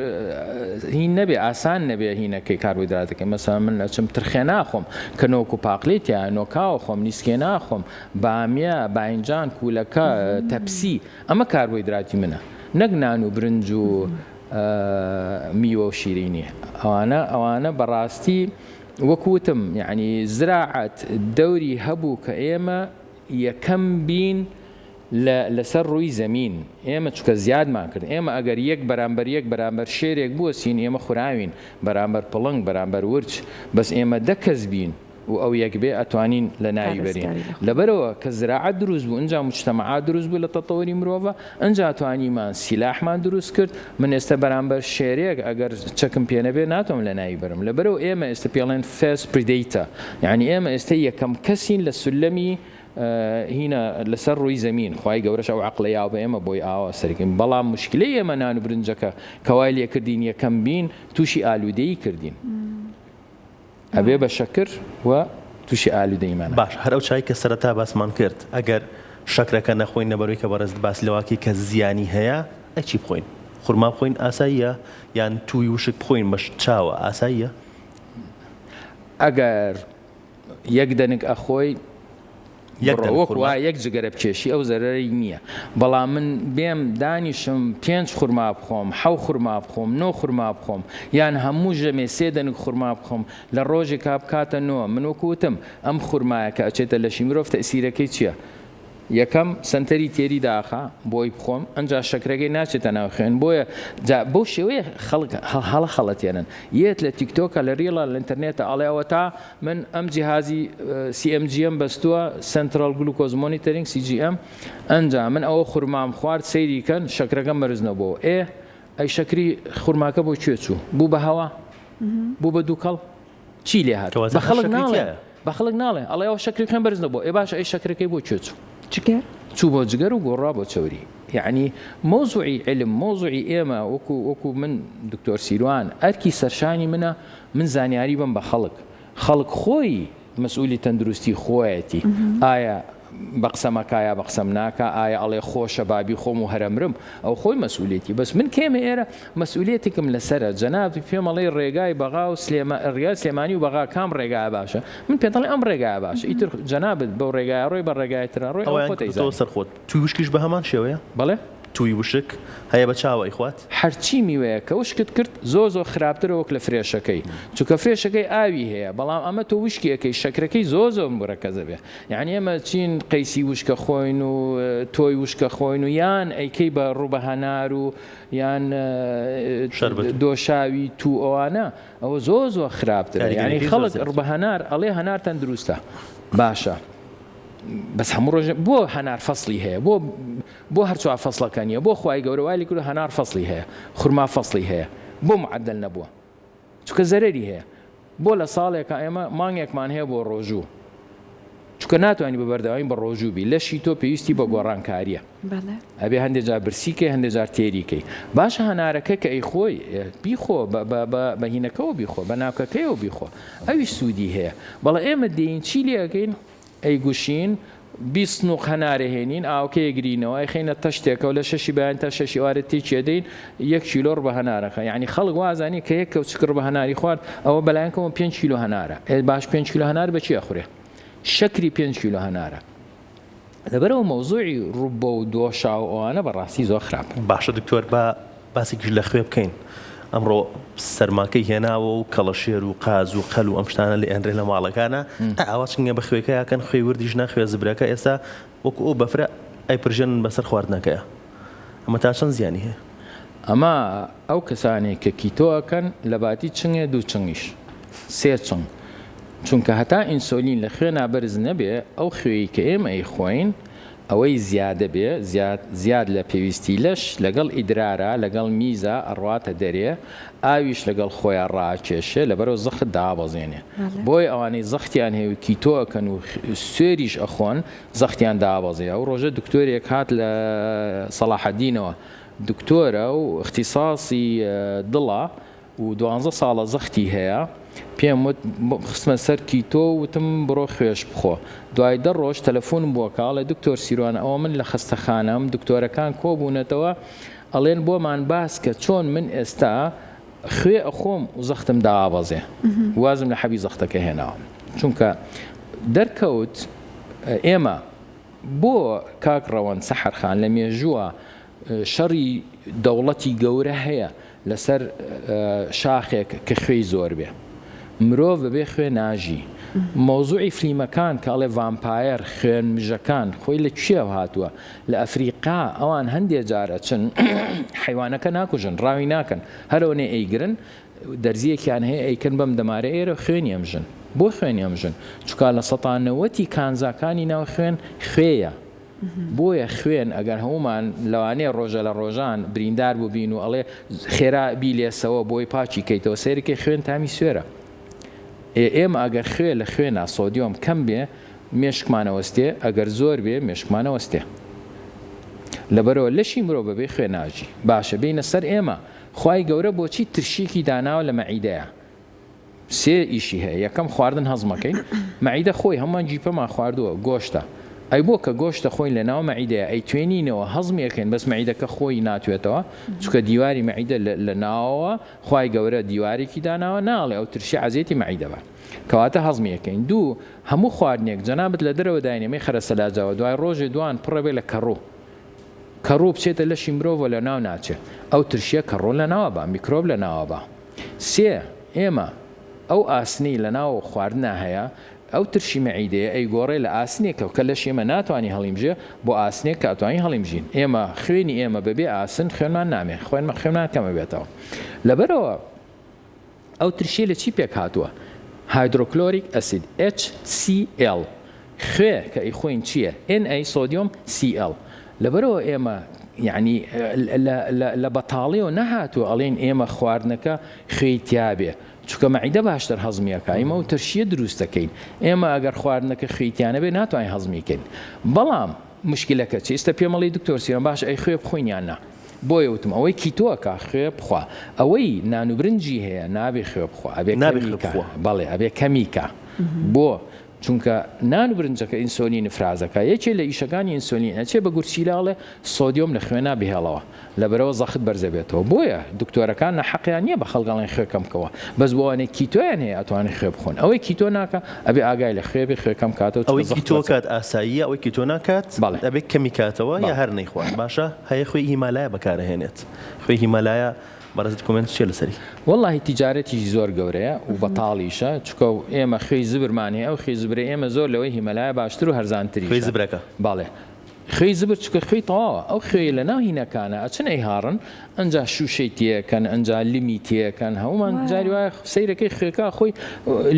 هین نەبێ ئاسان نەبێ هینەکەی کاربۆهیدراتەکەی مەسەڵەن من ئەچم ترخێ ناخۆم کە نۆک و پاقلێتیە نۆکاوە خۆم نیسکێ ناخۆم بامیە باینجان کوولەکە تەپسی ئەمە کاربۆهیدراتی منە نەک نان و برنج و میوە و شیرینی ئەوانە بەڕاستی وەکوتم یعنی زراعەت دەوری هەبوو کە ئێمە یەکەم بین لەسەر ڕووی زەمین ئێمە چکە زیادمان کرد ئێمە ئەگەر یەک بەرامبەر شێرێک بووەسین ئێمە خوراوین بەرامبەر پڵنگ بەرامبەر ورچ بەس ئێمە دەکەس بین و ئەو یەک بێ ئەتوانین لە ناوی بەرین لەبەرەوە کە زراعەت دروست بوو ئەنجا مجتەمەعات دروست بوو لە تەتەوەری مرۆڤە ئەنجا توانیمان سیلاحمان دروست کرد من ئێستا بەرامبەر شێرێک ئەگەر چەکم پێ نەبێ ناتۆم لە ناوی بەرم لەبەرەوە ئێمە ئێستا پێڵێن فێس پریدەیتە یعنی ئێمە ئێستا یەکەم کەسین لە سولەمی هینە لەسەر ڕووی زەمین خی گەورەش ئەو عقلەیاو بە ئێمە بۆی ئاوا سەرکەین بەڵام مشکلەی ئێمە نان و برنجەکە کەوای لێکردین یەکەم بین تووشی ئالوودەیی کردین ئەبێ بە شەکر و تووشی ئالوودەیمان باش هەر ئەو چای کە سەرەتا باسمان کرد ئەگەر شەکرەکە نەخۆین نەبەروی کە بەڕێز باس لەواکی کە زیانی هەیە ئەچی بخۆین خورما بخۆین ئاساییە یان تووی وشک بخۆین بەش چاوە ئاساییە ئەگەر یەک دەنگ ئەخۆی وەکووا یەک جگەرە بکێشی ئەو زەرەری نییە بەڵام من بێم دانیشم 5 خورما بخۆم 7 خورما بخۆم 9 خورما بخۆم یان هەموو ژەمێ 3 دەنگ خورما بخۆم لە ڕۆژێکا بکاتە 9 من وەکوتم ئەم خورمایە کە ئەچێتە لەشی مرۆڤ تەئسیرەکەی چییە؟ یەکەم سنتەری تێری داخە بۆی بخۆم ئەنجا شەکرەکەی ناچێتە ناو خوێن بۆیە بۆ شێوەیە هەڵەتێنن یەت لە تیکتۆکە لە ڕێڵە لە ئینتەرنێتە ئەڵێەوە تا من ئەم جیهازی CMGM بەستووە سنترال گلوکۆز مۆنیتەرینگ CGM ئەنجا من ئەوە خورمام خوارد سەیریکەن شەکرەکەم بەرزنەبەوە ئەی شەکری خورماکە بۆ کوێ چوو بوو بە هەوا بوو بە دووکەڵ چی لێ هات بە خەڵک ناڵێ ئەڵێ ئەوە شەکری خوێن بەرزنەبەوە ئێ باشە ئەی شەکرەکەی بۆ کوێ چوو چوو بۆ جگەر و گۆڕا بۆ چوری یعنی مۆزوعی علم مۆزوعی ئێمە وەکو من دکتۆر سیروان ئەرکی سەرشانی منە من زانیاری بم بە خەڵک خۆی مەسئولی تەندروستی خۆیەتی ئایا بە قسەمەکایە بە قسەم ناکە ئایا ئەڵێ خۆشە بابی خۆم و هەرەمرم ئەو خۆی مەسئولێتی بەس من کێمە ئێرە مەسئولێتێکم لەسرە جەناب پێمەڵی ڕێگای بەغا و ڕێگای سلێمانی و بەغا کام ڕێگای باشە من پێدەڵێ ئەم ڕێگای باشە ئیتر جەنابەت بەو ڕێگای ڕۆی بە ڕێگای ترە ڕۆی ئەوە سەر خۆت توی وشکیش بە هەمان شێوەیە بەڵێ توی وشک هەیە بە چاوەی خوات هەرچی میوەیە کە وشکت کرد زۆ خراپترە وەک لە فرێشەکەی چونکە فرێشەکەی ئاوی هەیە بەڵام ئەمە تۆ وشکیەکەی شەکرەکەی زۆ مرەکەزە بێ یعنی ئێمە چین قەیسی وشکە خۆین و تۆی وشکە خۆین و یان ئەیکەی بە ڕووبە هەنار و یان دۆشاوی تو ئەوانە ئەوە زۆ خراپترە یعنی خەڵک ڕووبە هەنار ئەڵێ هەنار تەندروستە باشە بەس هەموو ڕۆژ بۆ هەنار فەسلی هەیە بۆ هەرچوە فەسڵەکانیە بۆ خوای گەورە وای کرد هەنار فەسلی هەیە خورما فەسلی هەیە بۆ معدل نەبووە چونکە زەرەری هەیە بۆ لە ساڵێکە ئێمە مانگێکمان هەیە بۆ ڕۆژوو چونکە ناتوانانی بە بەردەوای بە ڕۆژووبی لەشی تۆ پێویستی بە گۆڕانکاریە ئەبێ هەندێک جار برسیکەی هەندێک جار تێریکەی باشە هەنارەکە کە ئەی خۆی بیخۆ بە هینەکەەوە بیخۆ بە ناوکەکەیەوە بیخۆ ئەویش سوودی هەیە بەڵام ئێمە دێین چی لێەکەین ئەی گوشین بیسنوق هەنارە هێنین ئاوکەیە گرینەوە خینە تەشتێکەوە لە 6 بەیان تا 6 وارەتی چێدەین 1 کیلۆ بە هەنارەکە یعنی خەڵک وازانی کە یەک کەوت چکر بە هەناری خوارد ئەوە بەلایەنکەوە 5 کیلۆ هەنارە باش 5 کیلۆ هەنار بەچی ئەخورێ شەکری 5 کیلۆ هەنارە لەبەرەوە مەوزوعی ڕووبە و دۆشا و ئەوانە بەڕاستی زۆر خراپ باشە دکتۆر بە باسێکی لە خوێ بکەین ئەمڕۆ سەرماکەی هێناوە و کەڵەشێر و قاز و قەل و ئەم شتانە لە ئەندرێ لە ماڵەکانە ئاوا چنگە بە خوێەکە یاکەن خوێ وردیش ناخوێ زبرەکە ئێستا وەکو ئەو بەفرە ئەیپرژێن بەسەر خواردنەکەیە ئەمە تا چەند زیانی هەیە ئەمە ئەو کەسانێک کە کیتۆەکەن لە باتی چنگێ دوو چنگیش سێ چنگ چونکە هەتا ئینسۆلین لە خوێ نابەرز نەبێ ئەو خوێی کە ئێمە ئەیخۆین ئەوەی زیادە بێ زیاد لە پێویستی لەش لەگەڵ ئیدرارە لەگەڵ میزە ئەڕواتە دەرێ ئاویش لەگەڵ خۆیان ڕاکێشێ لەبەرەوە زەخت دابەزێنێ بۆی ئەوانەی زەختیان هەیە و کیتۆەکەن و سوێریش ئەخۆن زەختیان دابەزێ ئەو ڕۆژە دکتۆرێک هات لە سەلاحەدینەوە دکتۆرە و اختصاصی دڵە و 12 ساڵە زەختی هەیە پێم خستمە سەر کیتۆ وتم بڕۆ خوێش بخۆ دوای 10 ڕۆژ تەلەفۆنم بووە کاڵێ دکتۆر سیروان ئەوە من لە خستەخانەم دکتۆرەکان کۆبوونەتەوە ئەڵێن بۆمان باس کە چۆن من ئێستا خوێ ئەخۆم و زەختم دابەزێ وازم لە حەبی زەختەکە هێناوە چونکە دەرکەوت ئێمە بۆ کاک ڕەوەن سەحەرخان لە مێژووە شەڕی دەوڵەتی گەورە هەیە لەسەر شاخێک کە خوێی زۆر بێ مرۆڤ بەبێ خوێ ناژی مۆزوعی فلیمەکان کە ئەڵێ ڤامپایر خوێن مژەکان خۆی لە کوێ هاتووە لە ئەفریقا ئەوان هەندێک جارە چن حیوانەکە ناکوژن ڕاوی ناکەن هەرەوەنێ ئەیگرن دەرزیەکیان هەیە ئەیکن بەم دەمارە ئێرە خوێنی ئەمژن بۆ خوێنی ئەمژن چونکە لە 190 کانزاکانی ناو خوێن خوێیە بۆیە خوێن ئەگەر هەمومان لەوانەیە ڕۆژە لە ڕۆژان بریندار بوو بین و ئەڵێ خێرا بیلێسەوە بۆی پاچی کەیتەوە سێرەکەی خوێن تامی سوێرە ئێمە ئەگەر خوێ لە خوێنە سۆدیۆم کەم بێ مێشکمانەوەستێ ئەگەر زۆر بێ مێشکمانەوەستێ لەبەرەوە لەشی مرۆڤ بەبێ خوێ ناژی باشە بینە سەر ئێمە خوای گەورە بۆچی ترشیکی داناوە لە مەعیدەیە سێ ئیشی هەیە یەکەم خواردن هەزمەکەین مەعیدە خۆی هەمان جیپەمان خواردووە گۆشتە ئەی بۆ کە گۆشتە خۆی لە ناو مەعیدەیە ئەی توێنینەوە هەزمیەکەین بەس مەعیدەکە خۆی ناتوێتەوە چونکە دیواری مەعیدە لە ناوەوە خوای گەورە دیوارێکی داناوە ناڵێ ئەو ترشی عەزیەتی مەعیدەوە کەواتە هەزمیەکەین دوو هەموو خواردنێک جەنابەت لە دەرەوە داینەمەی خەرە سەلاجاوە دوای ڕۆژێ دوان پڕەبێ لە کەڕوو بچێتە لەشی مرۆڤ لە ناو ناچێت ئەو ترشیە کەڕۆ لە ناوە بە میکرۆب لە ناوە بە سێ ئێمە ئەو ئاسنی لە ناو خواردنا هەیە ئەو ترشی مەعیدەیە ئەی گۆڕێ لە ئاسنێکە کە لەش ئێمە ناتوانانی هەڵیمژێ بۆ ئاسنێک کە ئەتوانی هەڵیمژین ئێمە خوێنی ئێمە بەبێ ئاسن خوێنمان نامێ خوێنمان کەمە بێتەوە لەبەرەوە ئەو ترشیە لە چی پێک هاتووە هایدرۆکلۆریک ئەسید HCl خوێ کە ئەی خۆین چییە Na سۆدیۆم Cl لەبەرەوە ئێمە یعنی لە بەتاڵیەوە نەهاتووە ئەڵێن ئێمە خواردنەکە خوێی تیابێ چونکە مەعیدە باشتر هەزمیەکە ئێمە و ترشیە دروستەکەین ئێمە ئەگەر خواردنەکە خوێیتیانە بێ ناتوانین هەزمیکەین بەڵام مشکلەکە چی ئێستا پێمەڵی دکتۆر سیروان باش ئەی خوێ بخۆینیان نا بۆیە وتم ئەوەی کیتۆکە خوێ بخوا ئەوەی نانوبرنجی هەیە نابێ خوێ بخوا ئەبێ بەڵێ ئەبێ کەمیکە بۆ چونکە نان و برنجەکە ئینسۆلین فرازەکە یەکێ لە ئیشەکانی ئینسۆلین ئەچێ بە گورچیلاڵێ سۆدیۆم لە خوێنا بهێڵەوە لەبەرەوە زەخت بەرزە بێتەوە بۆیە دکتۆرەکان نەحەقیان نییە بە خەڵگەڵێن خوێکەمکەوە بەس بۆوانێک کیتۆیان هەیە ئەتوانێت خوێ بخۆن ئەوەی کیتۆ ناکە ئەبێ ئاگای لە خوێ بێ خوێکەم کاتەوە ئەوەی کیتۆ کات ئاساییە ئەوەی کیتۆ ناکات ئەبێ کەمی کاتەوە یا هەر نەیخوات باشە هەیە خوێی هیمالایە بەکارهێنێت خوێی هیمالایە بەڕێزت کۆمنت چێ لەسەری والله تیجارەتی زۆر گەورەیە و بەتاڵیشە چکە ئێمە خوێی زبرمان هەیە ئەو خوێی زبرە ئێمە زۆر لەوەی هیمەلایە باشتر و هەرزانتری خوێی زبرەکە باڵێ خوێی زبر چکە خوێی تەواوە ئەو خوێی لە ناو هینەکانە ئەچن ئەیهاڕن ئەنجا شوشەی تێەکەن ئەنجا لیمی تێەکەن هەمومان جاری وایە سەیرەکەی خوێکە خۆی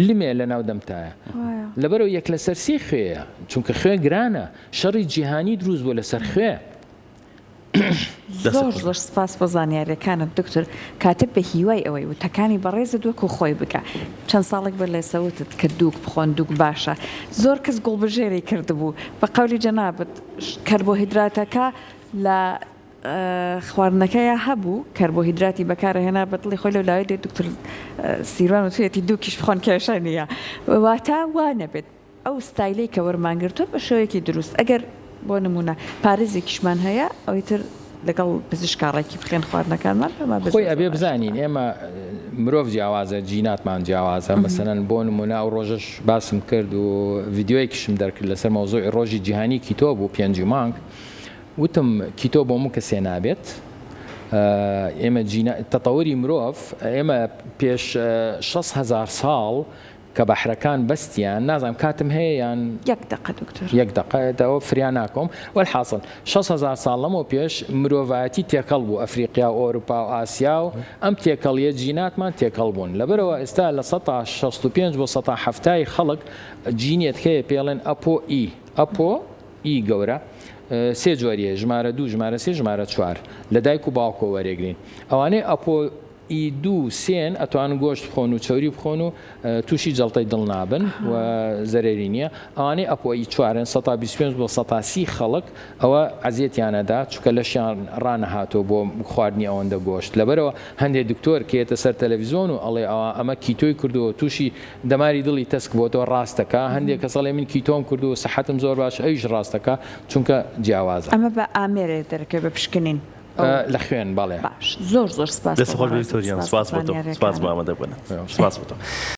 لیمێ لە ناو دەمتایە لەبەرەوە یەک لەسەر سی خوێیە چونکە خوێ گرانە شەڕی جیهانی دروست بۆ لەسەر خوێ زۆر سپاس بۆ زانیاریەکانت دکتۆر کاتب بە هیوای ئەوەی وتەکانی بەڕێزت وەکو خۆی بکە چەند ساڵێک بەر لەسەوتت کە دووک بخۆن دووک باشە زۆر کەس گوڵبژێری کردبوو بە قەولی جەنابەت کەربۆهیدراتەکە لە خواردنەکەیە هەبوو کەربۆهیدراتی بەکارهێنا بەدڵی خۆی لەو لاوەی دکتۆر سیروان وتوێتی دووکیش بخۆن کێشە نییە واتە وا نەبێت ئەو ستایلی کە وەرمانگرتووە بە شێوەیەکی دروست ئەگەر بۆ نمونە پارێزێکیشمان هەیە ئەویتر لەگەڵ پزیشکاڕێکی بخێن خواردنەکانمان خۆی ئەبێ بزانین ئێمە مرۆڤ جیاوازە جیناتمان جیاوازە مەسەنەن بۆ نمونە ئەو ڕۆژەش باسم کرد و ڤیددیۆیەکیشم دەرکرد لەسەر مەوزوعی ڕۆژی جیهانی کیتۆ بوو 5 مانگ وتم کیتۆ بۆ هەموو کەسێ نابێت ئێمە تەتەوەری مرۆڤ ئێمە پێش 6,000 ساڵ کە بەحرەکان بەستیان نازانم کاتم هەیە یان 1 دقەتەوە فریان ناکۆم والحاصل 6,000 ساڵ لەمەوە پێش مرۆڤایەتی تێکەڵ بوو ئەفریقیا و ئەوروپا و ئاسیا و ئەم تێکەڵیە جیناتمان تێکەڵ بوون لەبەرەوە ئێستا لە 165 بۆ 170 خەڵک جینێت هەیە پێڵێن ئەپۆ ئی گەورە سێ جۆریە ژمارە 2 ژمارە 3 ژمارە 4 لە دایک و باوکۆ وەرێگرین ئەوانەی ئەپۆ ئی 2 سێن ئەتوانن گۆشت بخۆن و چەوری بخۆن و تووشی جەڵتەی دڵ نابن و زەرێری نییە ئەوانەی ئەپۆی 4 125 بۆ 130 خەڵک ئەوە عزیەتیانەدا چکە لەشیان ڕانەهاتۆ بۆ خواردنی ئەوەندە گۆشت لەبەرەوە هەندێک دکتۆر کێتە سەر تەلەڤیزۆن و ئەڵێ ئەمە کیتۆی کردووە تووشی دەماری دڵی تەسک بۆتەوە ڕاستەکە هەندێک کە سەڵێ من کیتۆم کردو سەحەتم زۆر باش ئەویش ڕاستەکە چونکە جیاوازە ئەمە بە ئامێرێ دەرەکەی بە پشکنین لە خوێن باڵێ باش زۆر سپاس دەست خۆش ڤیکتۆریان سپاس بۆ تۆ سپاس بۆ ئامادەبوونە سپاس بۆ تۆ